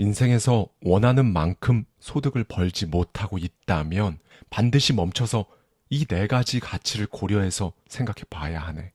인생에서 원하는 만큼 소득을 벌지 못하고 있다면 반드시 멈춰서 이 네 가지 가치를 고려해서 생각해 봐야 하네.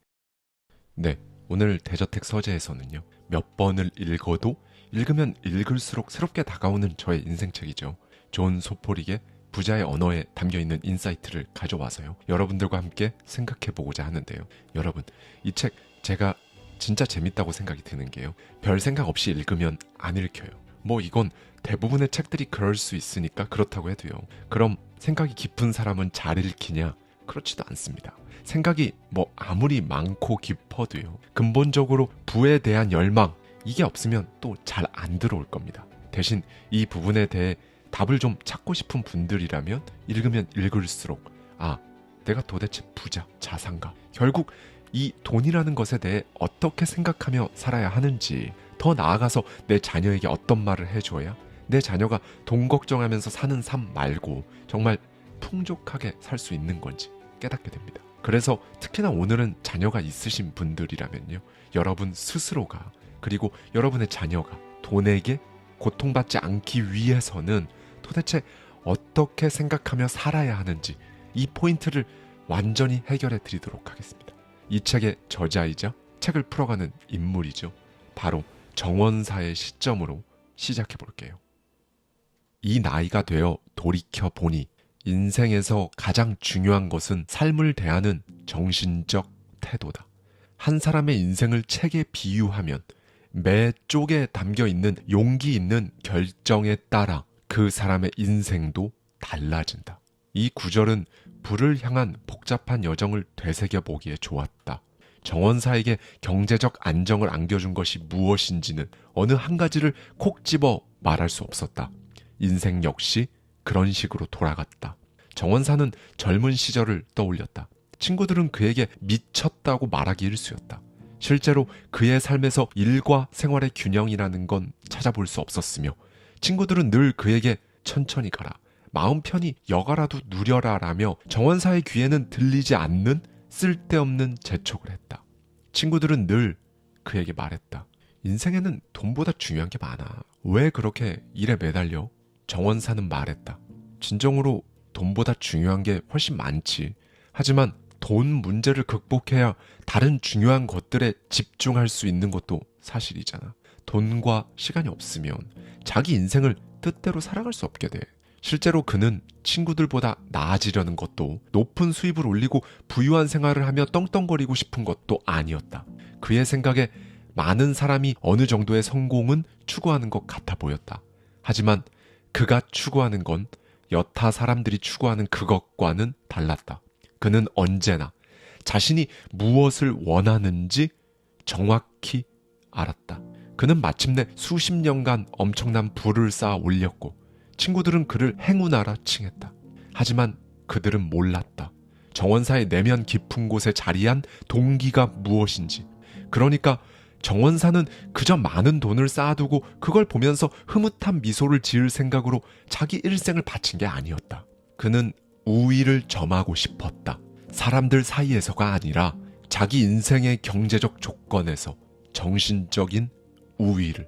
네, 오늘 대저택 서재에서는요. 몇 번을 읽어도 읽으면 읽을수록 새롭게 다가오는 저의 인생책이죠. 존 소포릭의 부자의 언어에 담겨있는 인사이트를 가져와서요. 여러분들과 함께 생각해보고자 하는데요. 여러분, 이 책 제가 진짜 재밌다고 생각이 드는 게요. 별 생각 없이 읽으면 안 읽혀요. 뭐 이건 대부분의 책들이 그럴 수 있으니까 그렇다고 해도요. 그럼 생각이 깊은 사람은 잘 읽히냐? 그렇지도 않습니다. 생각이 뭐 아무리 많고 깊어도요. 근본적으로 부에 대한 열망, 이게 없으면 또 잘 안 들어올 겁니다. 대신 이 부분에 대해 답을 좀 찾고 싶은 분들이라면 읽으면 읽을수록 내가 도대체 부자, 자산가, 결국 이 돈이라는 것에 대해 어떻게 생각하며 살아야 하는지, 더 나아가서 내 자녀에게 어떤 말을 해줘야 내 자녀가 돈 걱정하면서 사는 삶 말고 정말 풍족하게 살 수 있는 건지 깨닫게 됩니다. 그래서 특히나 오늘은 자녀가 있으신 분들이라면요. 여러분 스스로가, 그리고 여러분의 자녀가 돈에게 고통받지 않기 위해서는 도대체 어떻게 생각하며 살아야 하는지, 이 포인트를 완전히 해결해 드리도록 하겠습니다. 이 책의 저자이자 책을 풀어가는 인물이죠. 바로 정원사의 시점으로 시작해 볼게요. 이 나이가 되어 돌이켜 보니 인생에서 가장 중요한 것은 삶을 대하는 정신적 태도다. 한 사람의 인생을 책에 비유하면 매 쪽에 담겨 있는 용기 있는 결정에 따라 그 사람의 인생도 달라진다. 이 구절은 부를 향한 복잡한 여정을 되새겨 보기에 좋았다. 정원사에게 경제적 안정을 안겨준 것이 무엇인지는 어느 한 가지를 콕 집어 말할 수 없었다. 인생 역시 그런 식으로 돌아갔다. 정원사는 젊은 시절을 떠올렸다. 친구들은 그에게 미쳤다고 말하기 일쑤였다. 실제로 그의 삶에서 일과 생활의 균형이라는 건 찾아볼 수 없었으며, 친구들은 늘 그에게 천천히 가라, 마음 편히 여가라도 누려라 라며 정원사의 귀에는 들리지 않는 쓸데없는 재촉을 했다. 친구들은 늘 그에게 말했다. 인생에는 돈보다 중요한 게 많아. 왜 그렇게 일에 매달려? 정원사는 말했다. 진정으로 돈보다 중요한 게 훨씬 많지. 하지만 돈 문제를 극복해야 다른 중요한 것들에 집중할 수 있는 것도 사실이잖아. 돈과 시간이 없으면 자기 인생을 뜻대로 살아갈 수 없게 돼. 실제로 그는 친구들보다 나아지려는 것도, 높은 수입을 올리고 부유한 생활을 하며 떵떵거리고 싶은 것도 아니었다. 그의 생각에 많은 사람이 어느 정도의 성공은 추구하는 것 같아 보였다. 하지만 그가 추구하는 건 여타 사람들이 추구하는 그것과는 달랐다. 그는 언제나 자신이 무엇을 원하는지 정확히 알았다. 그는 마침내 수십 년간 엄청난 부를 쌓아 올렸고, 친구들은 그를 행운아라 칭했다. 하지만 그들은 몰랐다. 정원사의 내면 깊은 곳에 자리한 동기가 무엇인지. 그러니까 정원사는 그저 많은 돈을 쌓아두고 그걸 보면서 흐뭇한 미소를 지을 생각으로 자기 일생을 바친 게 아니었다. 그는 우위를 점하고 싶었다. 사람들 사이에서가 아니라 자기 인생의 경제적 조건에서 정신적인 우위를.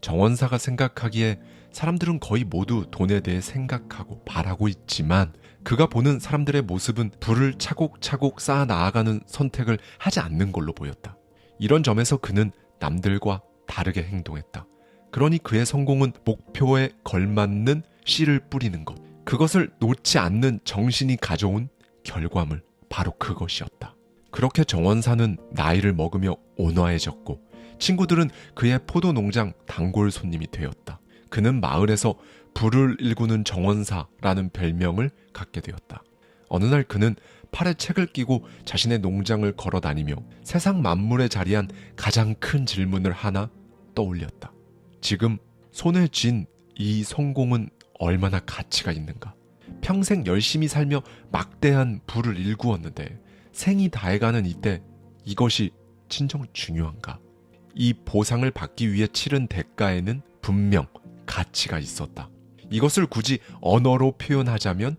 정원사가 생각하기에 사람들은 거의 모두 돈에 대해 생각하고 바라고 있지만, 그가 보는 사람들의 모습은 부를 차곡차곡 쌓아 나아가는 선택을 하지 않는 걸로 보였다. 이런 점에서 그는 남들과 다르게 행동했다. 그러니 그의 성공은 목표에 걸맞는 씨를 뿌리는 것, 그것을 놓지 않는 정신이 가져온 결과물, 바로 그것이었다. 그렇게 정원사는 나이를 먹으며 온화해졌고, 친구들은 그의 포도 농장 단골 손님이 되었다. 그는 마을에서 부를 일구는 정원사라는 별명을 갖게 되었다. 어느 날 그는 팔에 책을 끼고 자신의 농장을 걸어 다니며 세상 만물에 자리한 가장 큰 질문을 하나 떠올렸다. 지금 손에 쥔 이 성공은 얼마나 가치가 있는가? 평생 열심히 살며 막대한 부를 일구었는데 생이 다해가는 이때 이것이 진정 중요한가? 이 보상을 받기 위해 치른 대가에는 분명 가치가 있었다. 이것을 굳이 언어로 표현하자면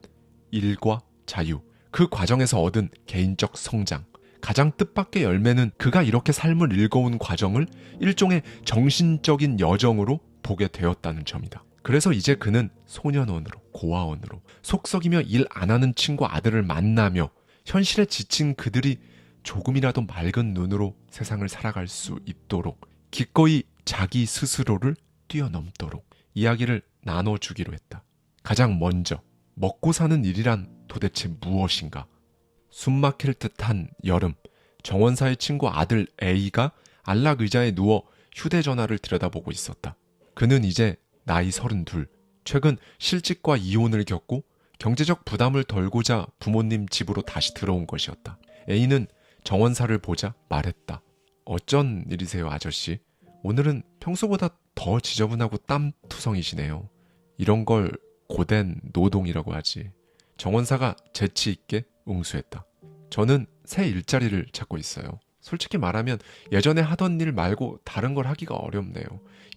일과 자유, 그 과정에서 얻은 개인적 성장, 가장 뜻밖의 열매는 그가 이렇게 삶을 읽어온 과정을 일종의 정신적인 여정으로 보게 되었다는 점이다. 그래서 이제 그는 소년원으로, 고아원으로 속썩이며 일 안 하는 친구 아들을 만나며 현실에 지친 그들이 조금이라도 맑은 눈으로 세상을 살아갈 수 있도록 기꺼이 자기 스스로를 뛰어넘도록 이야기를 나눠주기로 했다. 가장 먼저 먹고 사는 일이란 도대체 무엇인가? 숨막힐 듯한 여름, 정원사의 친구 아들 A가 안락 의자에 누워 휴대전화를 들여다보고 있었다. 그는 이제 나이 32, 최근 실직과 이혼을 겪고 경제적 부담을 덜고자 부모님 집으로 다시 들어온 것이었다. A는 정원사를 보자 말했다. 어쩐 일이세요, 아저씨? 오늘은 평소보다 더 지저분하고 땀투성이시네요. 이런 걸 고된 노동이라고 하지. 정원사가 재치 있게 응수했다. 저는 새 일자리를 찾고 있어요. 솔직히 말하면 예전에 하던 일 말고 다른 걸 하기가 어렵네요.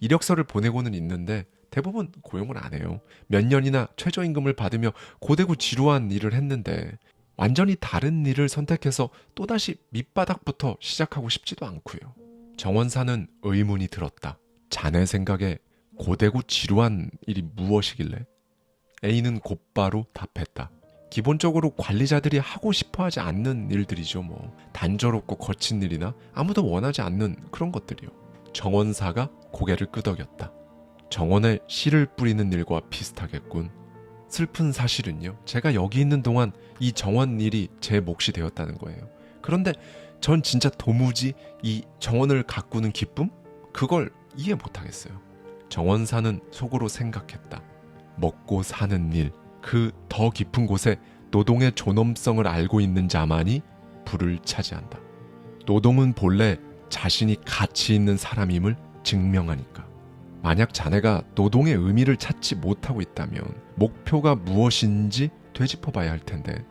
이력서를 보내고는 있는데 대부분 고용을 안 해요. 몇 년이나 최저임금을 받으며 고되고 지루한 일을 했는데 완전히 다른 일을 선택해서 또다시 밑바닥부터 시작하고 싶지도 않고요. 정원사는 의문이 들었다. 자네 생각에 고되고 지루한 일이 무엇이길래? A는 곧바로 답했다. 기본적으로 관리자들이 하고 싶어하지 않는 일들이죠. 단조롭고 거친 일이나 아무도 원하지 않는 그런 것들이요. 정원사가 고개를 끄덕였다. 정원에 씨를 뿌리는 일과 비슷하겠군. 슬픈 사실은요, 제가 여기 있는 동안 이 정원 일이 제 몫이 되었다는 거예요. 그런데 전 진짜 도무지 이 정원을 가꾸는 기쁨? 그걸 이해 못하겠어요. 정원사는 속으로 생각했다. 먹고 사는 일, 그 더 깊은 곳에 노동의 존엄성을 알고 있는 자만이 부를 차지한다. 노동은 본래 자신이 가치 있는 사람임을 증명하니까. 만약 자네가 노동의 의미를 찾지 못하고 있다면 목표가 무엇인지 되짚어봐야 할 텐데,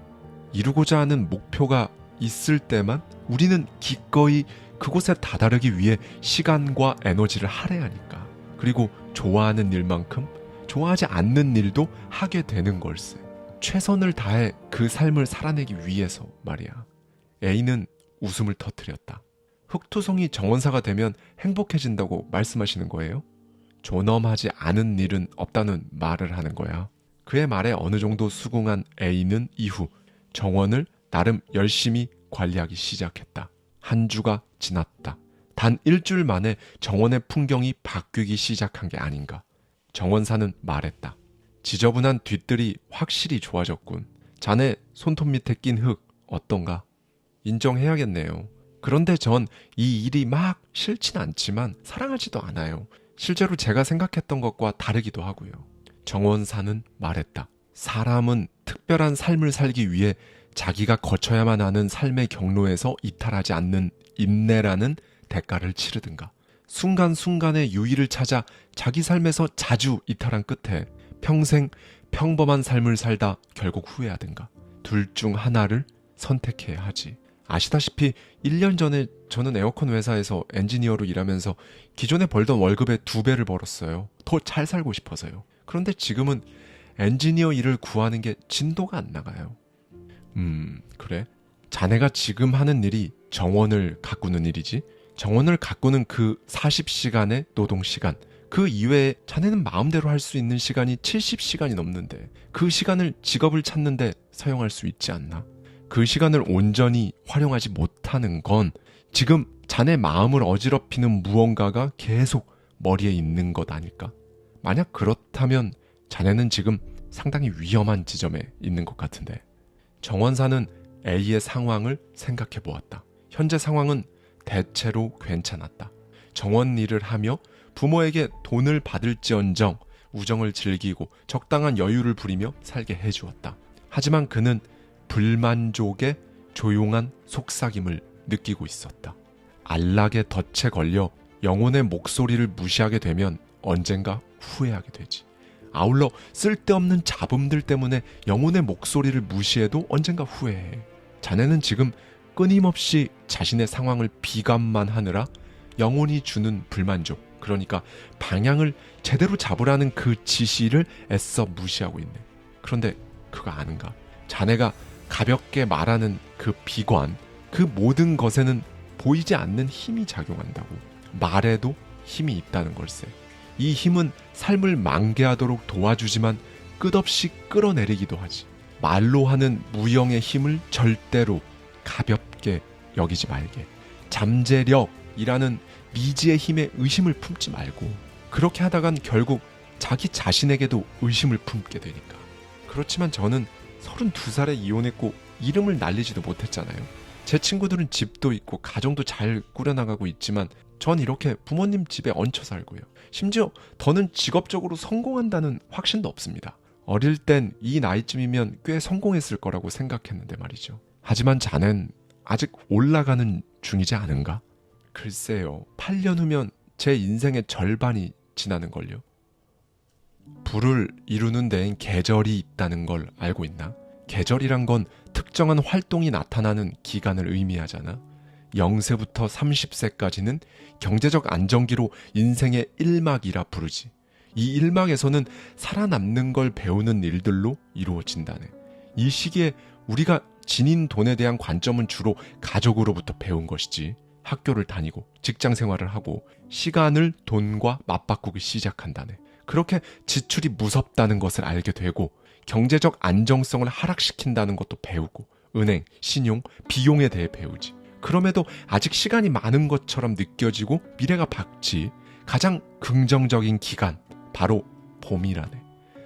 이루고자 하는 목표가 있을 때만 우리는 기꺼이 그곳에 다다르기 위해 시간과 에너지를 할애하니까. 그리고 좋아하는 일만큼 좋아하지 않는 일도 하게 되는 걸세. 최선을 다해 그 삶을 살아내기 위해서 말이야. A는 웃음을 터뜨렸다. 흑투성이 정원사가 되면 행복해진다고 말씀하시는 거예요? 존엄하지 않은 일은 없다는 말을 하는 거야. 그의 말에 어느 정도 수긍한 A는 이후 정원을 나름 열심히 관리하기 시작했다. 한 주가 지났다. 단 일주일 만에 정원의 풍경이 바뀌기 시작한 게 아닌가. 정원사는 말했다. 지저분한 뒤뜰이 확실히 좋아졌군. 자네 손톱 밑에 낀 흙 어떤가? 인정해야겠네요. 그런데 전 이 일이 막 싫진 않지만 사랑하지도 않아요. 실제로 제가 생각했던 것과 다르기도 하고요. 정원사는 말했다. 사람은 특별한 삶을 살기 위해 자기가 거쳐야만 하는 삶의 경로에서 이탈하지 않는 인내라는 대가를 치르든가, 순간순간의 유의를 찾아 자기 삶에서 자주 이탈한 끝에 평생 평범한 삶을 살다 결국 후회하든가, 둘 중 하나를 선택해야 하지. 아시다시피 1년 전에 저는 에어컨 회사에서 엔지니어로 일하면서 기존에 벌던 월급의 2배를 벌었어요. 더 잘 살고 싶어서요. 그런데 지금은 엔지니어 일을 구하는 게 진도가 안 나가요. 그래? 자네가 지금 하는 일이 정원을 가꾸는 일이지? 정원을 가꾸는 그 40시간의 노동시간, 그 이외에 자네는 마음대로 할 수 있는 시간이 70시간이 넘는데 그 시간을 직업을 찾는데 사용할 수 있지 않나? 그 시간을 온전히 활용하지 못하는 건 지금 자네 마음을 어지럽히는 무언가가 계속 머리에 있는 것 아닐까? 만약 그렇다면 자네는 지금 상당히 위험한 지점에 있는 것 같은데. 정원사는 A의 상황을 생각해 보았다. 현재 상황은 대체로 괜찮았다. 정원 일을 하며 부모에게 돈을 받을지언정 우정을 즐기고 적당한 여유를 부리며 살게 해주었다. 하지만 그는 불만족의 조용한 속삭임을 느끼고 있었다. 안락의 덫에 걸려 영혼의 목소리를 무시하게 되면 언젠가 후회하게 되지. 아울러 쓸데없는 잡음들 때문에 영혼의 목소리를 무시해도 언젠가 후회해. 자네는 지금 끊임없이 자신의 상황을 비관만 하느라 영혼이 주는 불만족, 그러니까 방향을 제대로 잡으라는 그 지시를 애써 무시하고 있네. 그런데 그거 아는가? 자네가 가볍게 말하는 그 비관, 그 모든 것에는 보이지 않는 힘이 작용한다고. 말에도 힘이 있다는 걸세. 이 힘은 삶을 만개하도록 도와주지만 끝없이 끌어내리기도 하지. 말로 하는 무형의 힘을 절대로 가볍게 여기지 말게. 잠재력이라는 미지의 힘에 의심을 품지 말고, 그렇게 하다간 결국 자기 자신에게도 의심을 품게 되니까. 그렇지만 저는 32살에 이혼했고 이름을 날리지도 못했잖아요. 제 친구들은 집도 있고 가정도 잘 꾸려나가고 있지만 전 이렇게 부모님 집에 얹혀 살고요. 심지어 더는 직업적으로 성공한다는 확신도 없습니다. 어릴 땐 이 나이쯤이면 꽤 성공했을 거라고 생각했는데 말이죠. 하지만 자넨 아직 올라가는 중이지 않은가? 글쎄요. 8년 후면 제 인생의 절반이 지나는걸요. 부를 이루는 데엔 계절이 있다는 걸 알고 있나? 계절이란 건 특정한 활동이 나타나는 기간을 의미하잖아. 0세부터 30세까지는 경제적 안정기로 인생의 1막이라 부르지. 이 1막에서는 살아남는 걸 배우는 일들로 이루어진다네. 이 시기에 우리가 지닌 돈에 대한 관점은 주로 가족으로부터 배운 것이지. 학교를 다니고 직장 생활을 하고 시간을 돈과 맞바꾸기 시작한다네. 그렇게 지출이 무섭다는 것을 알게 되고 경제적 안정성을 하락시킨다는 것도 배우고 은행, 신용, 비용에 대해 배우지. 그럼에도 아직 시간이 많은 것처럼 느껴지고 미래가 밝지. 가장 긍정적인 기간, 바로 봄이라네.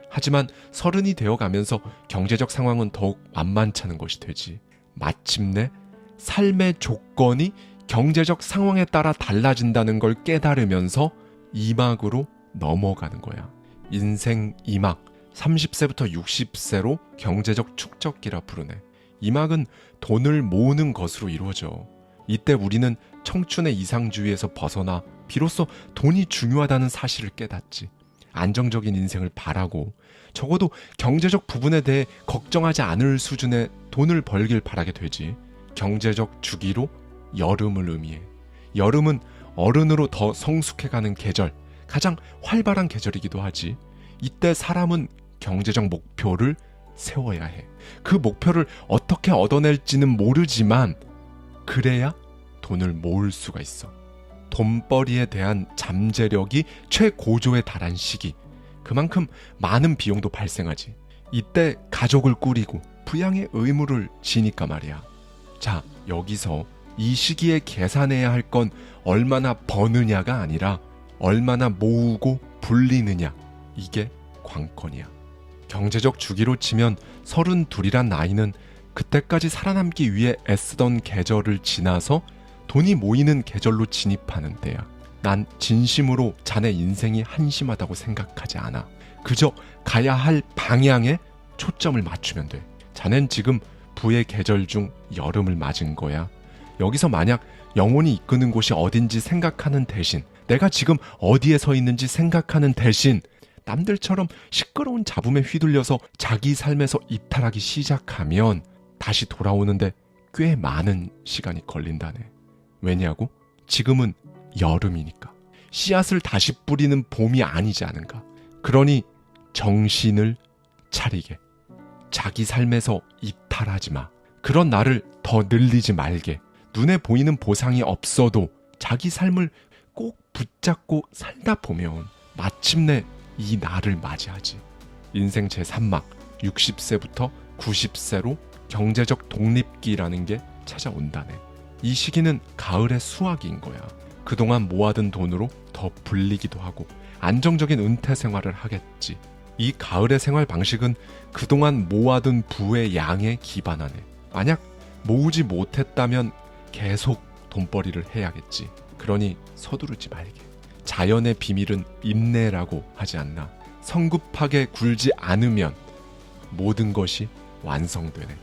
하지만 30이 되어가면서 경제적 상황은 더욱 만만찮은 것이 되지. 마침내 삶의 조건이 경제적 상황에 따라 달라진다는 걸 깨달으면서 2막으로 넘어가는 거야. 인생 2막, 30세부터 60세로 경제적 축적기라 부르네. 2막은 돈을 모으는 것으로 이루어져. 이때 우리는 청춘의 이상주의에서 벗어나 비로소 돈이 중요하다는 사실을 깨닫지. 안정적인 인생을 바라고 적어도 경제적 부분에 대해 걱정하지 않을 수준의 돈을 벌길 바라게 되지. 경제적 주기로 여름을 의미해. 여름은 어른으로 더 성숙해가는 계절, 가장 활발한 계절이기도 하지. 이때 사람은 경제적 목표를 세워야 해. 그 목표를 어떻게 얻어낼지는 모르지만 그래야 돈을 모을 수가 있어. 돈벌이에 대한 잠재력이 최고조에 달한 시기. 그만큼 많은 비용도 발생하지. 이때 가족을 꾸리고 부양의 의무를 지니까 말이야. 자, 여기서 이 시기에 계산해야 할 건 얼마나 버느냐가 아니라 얼마나 모으고 불리느냐. 이게 관건이야. 경제적 주기로 치면 32이란 나이는 그때까지 살아남기 위해 애쓰던 계절을 지나서 돈이 모이는 계절로 진입하는 때야. 난 진심으로 자네 인생이 한심하다고 생각하지 않아. 그저 가야 할 방향에 초점을 맞추면 돼. 자넨 지금 부의 계절 중 여름을 맞은 거야. 여기서 만약 영혼이 이끄는 곳이 어딘지 생각하는 대신, 내가 지금 어디에 서 있는지 생각하는 대신 남들처럼 시끄러운 잡음에 휘둘려서 자기 삶에서 이탈하기 시작하면 다시 돌아오는데 꽤 많은 시간이 걸린다네. 왜냐고? 지금은 여름이니까. 씨앗을 다시 뿌리는 봄이 아니지 않은가. 그러니 정신을 차리게. 자기 삶에서 이탈하지 마. 그런 나를 더 늘리지 말게. 눈에 보이는 보상이 없어도 자기 삶을 꼭 붙잡고 살다 보면 마침내 이 나를 맞이하지. 인생 제3막 60세부터 90세로 경제적 독립기라는 게 찾아온다네. 이 시기는 가을의 수확인 거야. 그동안 모아둔 돈으로 더 불리기도 하고 안정적인 은퇴 생활을 하겠지. 이 가을의 생활 방식은 그동안 모아둔 부의 양에 기반하네. 만약 모으지 못했다면 계속 돈벌이를 해야겠지. 그러니 서두르지 말게. 자연의 비밀은 인내라고 하지 않나. 성급하게 굴지 않으면 모든 것이 완성되네.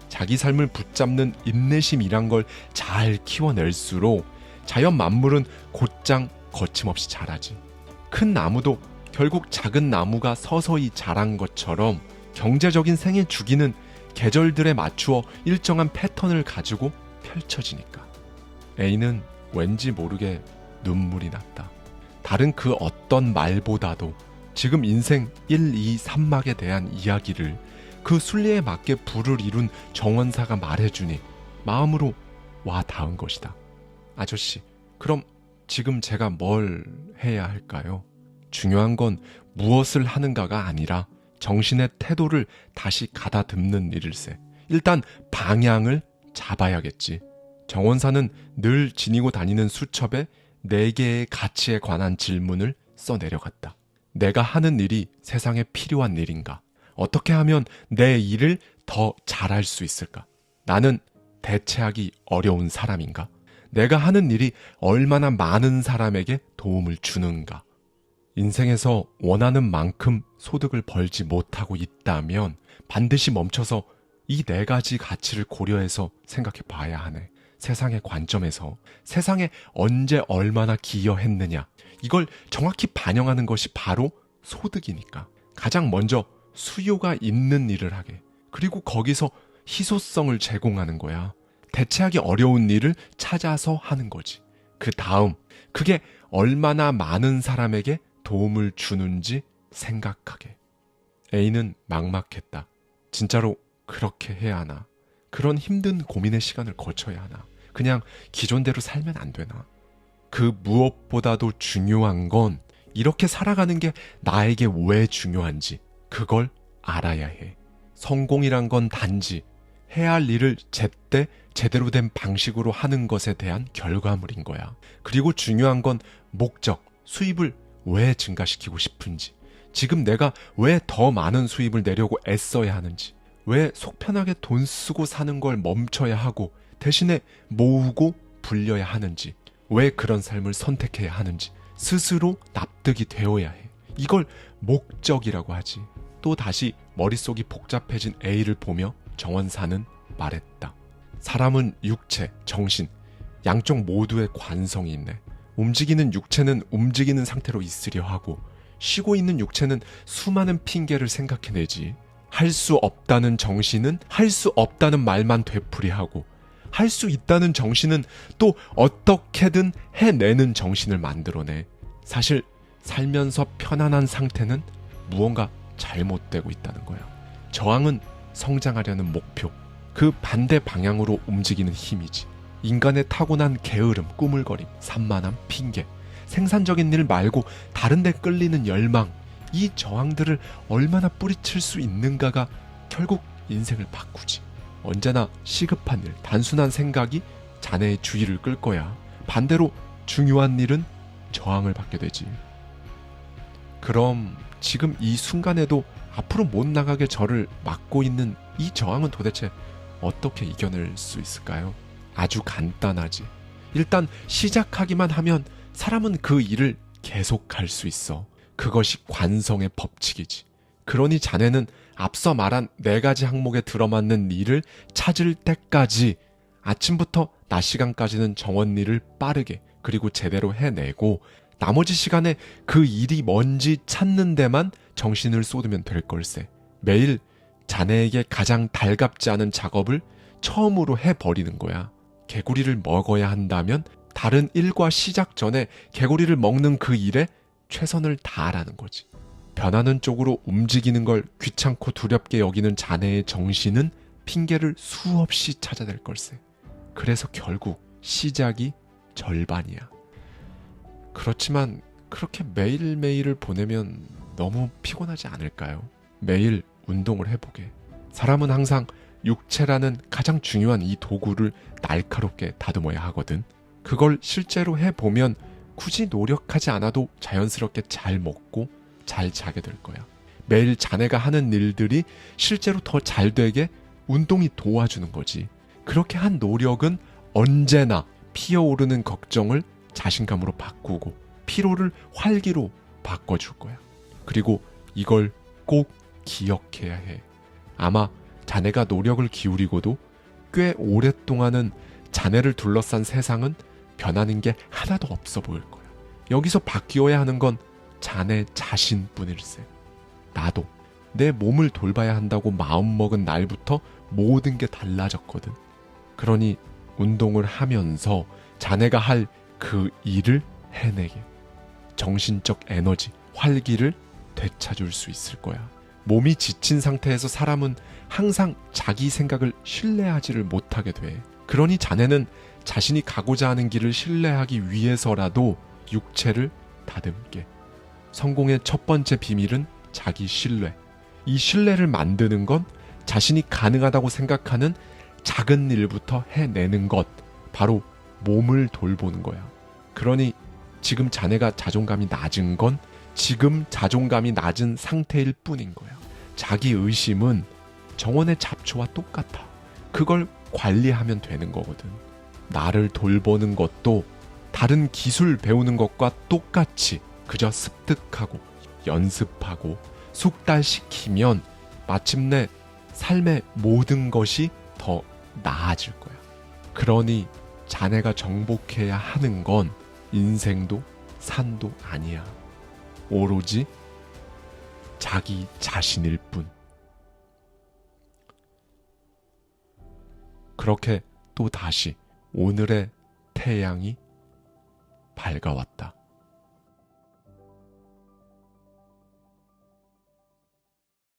자기 삶을 붙잡는 인내심이란 걸 잘 키워낼수록 자연 만물은 곧장 거침없이 자라지. 큰 나무도 결국 작은 나무가 서서히 자란 것처럼 경제적인 생애 주기는 계절들에 맞추어 일정한 패턴을 가지고 펼쳐지니까. A는 왠지 모르게 눈물이 났다. 다른 그 어떤 말보다도 지금 인생 1, 2, 3막에 대한 이야기를 그 순리에 맞게 부를 이룬 정원사가 말해주니 마음으로 와 닿은 것이다. 아저씨, 그럼 지금 제가 뭘 해야 할까요? 중요한 건 무엇을 하는가가 아니라 정신의 태도를 다시 가다듬는 일일세. 일단 방향을 잡아야겠지. 정원사는 늘 지니고 다니는 수첩에 4개의 가치에 관한 질문을 써내려갔다. 내가 하는 일이 세상에 필요한 일인가? 어떻게 하면 내 일을 더 잘할 수 있을까? 나는 대체하기 어려운 사람인가? 내가 하는 일이 얼마나 많은 사람에게 도움을 주는가? 인생에서 원하는 만큼 소득을 벌지 못하고 있다면 반드시 멈춰서 이 4가지 가치를 고려해서 생각해 봐야 하네. 세상의 관점에서 세상에 언제 얼마나 기여했느냐, 이걸 정확히 반영하는 것이 바로 소득이니까. 가장 먼저 수요가 있는 일을 하게, 그리고 거기서 희소성을 제공하는 거야. 대체하기 어려운 일을 찾아서 하는 거지. 그 다음, 그게 얼마나 많은 사람에게 도움을 주는지 생각하게. A는 막막했다. 진짜로 그렇게 해야 하나? 그런 힘든 고민의 시간을 거쳐야 하나? 그냥 기존대로 살면 안 되나? 그 무엇보다도 중요한 건 이렇게 살아가는 게 나에게 왜 중요한지 그걸 알아야 해. 성공이란 건 단지 해야 할 일을 제때 제대로 된 방식으로 하는 것에 대한 결과물인 거야. 그리고 중요한 건 목적, 수입을 왜 증가시키고 싶은지, 지금 내가 왜 더 많은 수입을 내려고 애써야 하는지, 왜 속편하게 돈 쓰고 사는 걸 멈춰야 하고 대신에 모으고 불려야 하는지, 왜 그런 삶을 선택해야 하는지 스스로 납득이 되어야 해. 이걸 목적이라고 하지. 또 다시 머릿속이 복잡해진 A를 보며 정원사는 말했다. 사람은 육체, 정신, 양쪽 모두의 관성이 있네. 움직이는 육체는 움직이는 상태로 있으려 하고 쉬고 있는 육체는 수많은 핑계를 생각해내지. 할 수 없다는 정신은 할 수 없다는 말만 되풀이하고 할 수 있다는 정신은 또 어떻게든 해내는 정신을 만들어내. 사실 살면서 편안한 상태는 무언가 잘못되고 있다는 거야. 저항은 성장하려는 목표, 그 반대 방향으로 움직이는 힘이지. 인간의 타고난 게으름, 꾸물거림, 산만함, 핑계, 생산적인 일 말고 다른 데 끌리는 열망, 이 저항들을 얼마나 뿌리칠 수 있는가가 결국 인생을 바꾸지. 언제나 시급한 일, 단순한 생각이 자네의 주의를 끌 거야. 반대로 중요한 일은 저항을 받게 되지. 그럼 지금 이 순간에도 앞으로 못 나가게 저를 막고 있는 이 저항은 도대체 어떻게 이겨낼 수 있을까요? 아주 간단하지. 일단 시작하기만 하면 사람은 그 일을 계속할 수 있어. 그것이 관성의 법칙이지. 그러니 자네는 앞서 말한 4가지 항목에 들어맞는 일을 찾을 때까지 아침부터 낮 시간까지는 정원 일을 빠르게 그리고 제대로 해내고 나머지 시간에 그 일이 뭔지 찾는 데만 정신을 쏟으면 될 걸세. 매일 자네에게 가장 달갑지 않은 작업을 처음으로 해버리는 거야. 개구리를 먹어야 한다면 다른 일과 시작 전에 개구리를 먹는 그 일에 최선을 다하라는 거지. 변하는 쪽으로 움직이는 걸 귀찮고 두렵게 여기는 자네의 정신은 핑계를 수없이 찾아낼 걸세. 그래서 결국 시작이 절반이야. 그렇지만 그렇게 매일매일을 보내면 너무 피곤하지 않을까요? 매일 운동을 해보게. 사람은 항상 육체라는 가장 중요한 이 도구를 날카롭게 다듬어야 하거든. 그걸 실제로 해보면 굳이 노력하지 않아도 자연스럽게 잘 먹고 잘 자게 될 거야. 매일 자네가 하는 일들이 실제로 더 잘 되게 운동이 도와주는 거지. 그렇게 한 노력은 언제나 피어오르는 걱정을 자신감으로 바꾸고 피로를 활기로 바꿔줄 거야. 그리고 이걸 꼭 기억해야 해. 아마 자네가 노력을 기울이고도 꽤 오랫동안은 자네를 둘러싼 세상은 변하는 게 하나도 없어 보일 거야. 여기서 바뀌어야 하는 건 자네 자신뿐일세. 나도 내 몸을 돌봐야 한다고 마음먹은 날부터 모든 게 달라졌거든. 그러니 운동을 하면서 자네가 할 그 일을 해내게. 정신적 에너지, 활기를 되찾을 수 있을 거야. 몸이 지친 상태에서 사람은 항상 자기 생각을 신뢰하지를 못하게 돼. 그러니 자네는 자신이 가고자 하는 길을 신뢰하기 위해서라도 육체를 다듬게. 성공의 첫 번째 비밀은 자기 신뢰. 이 신뢰를 만드는 건 자신이 가능하다고 생각하는 작은 일부터 해내는 것. 바로 몸을 돌보는 거야. 그러니 지금 자네가 자존감이 낮은 건 지금 자존감이 낮은 상태일 뿐인 거야. 자기 의심은 정원의 잡초와 똑같아. 그걸 관리하면 되는 거거든. 나를 돌보는 것도 다른 기술 배우는 것과 똑같이 그저 습득하고 연습하고 숙달시키면 마침내 삶의 모든 것이 더 나아질 거야. 그러니 자네가 정복해야 하는 건 인생도 산도 아니야. 오로지 자기 자신일 뿐. 그렇게 또 다시 오늘의 태양이 밝아왔다.